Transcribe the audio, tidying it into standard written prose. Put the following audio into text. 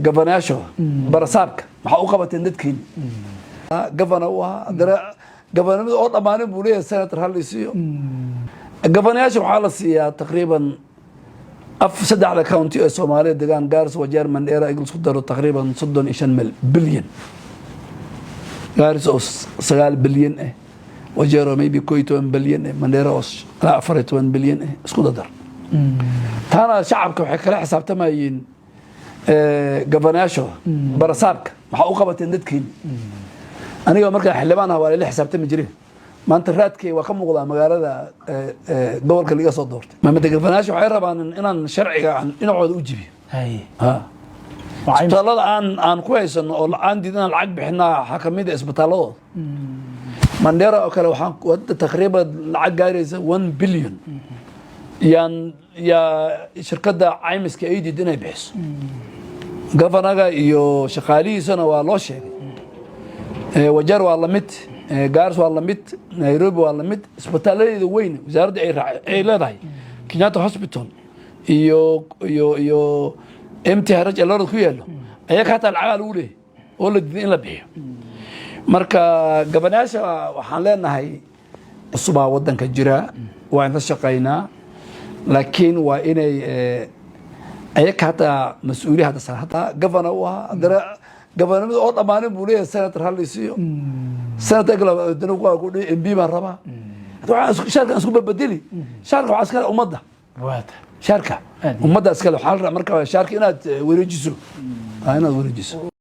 gabanaasho barasaabka waxa uu qabateen dadkeen gabana u ahaa gabanimada oo dhammaan buu leeyahay senator halisiyo gabanaasho waxa la siiyaa taqriiban saddexda county ee Soomaaliya deegaan Gaarso Wajeer Mandheera ay isku daro taqriiban 35 bilyan Gaarso 9 bilyan Wajeer maybe 12 bilyan Mandheera 14 bilyan isku dar taana shacabka waxay kala xisaabtamayeen gabanaasho barasaabka waxa uu qabateen dadkeen aniga markaa xildhibaan ah waa la xisaabtami jiray maanta raadkay waa ka muuqda magaalada gobolka liga soo doortay maamada gabanaasho waxay rabaan inaan sharciga dhinacooda u jibiyo isbitaalada aan ku haysano oo aan diidana lacag bixinaa xakamida isbitaaladooda Mandheera oo kale waxaan wada taqriiban lacag gaaraysa 1 bilyan يا شركة عايمس كأيدي دينا بحس قفنا iyo shaqaalihiisana waa loo sheegay wajar waa la mid gaars waa la mid Nairobi waa la mid isbitaalada weyn wasaaradda ay leedahay Kenyatta Hospital iyo MTRH loo ku yeelo ayaa ka taa lacag lagu leeyahay oo la diiday in la bixiyo marka gabanaasha waxaan leenahay cusubaa wadanka jira waa in la shaqeynaa لكن وإني أيك حتى مسؤولية هذا صراحة جفنا وها درا جفنا من أول أمانة بوليه سنة هاليسيو سنة أقل دنوقا يقول إمبي مرة طبعا شركة أسكو ببدلي شركة عسكر أمضة شركة أمضة عسكر حال مركب شركة هنا وريجسو هنا وريجسو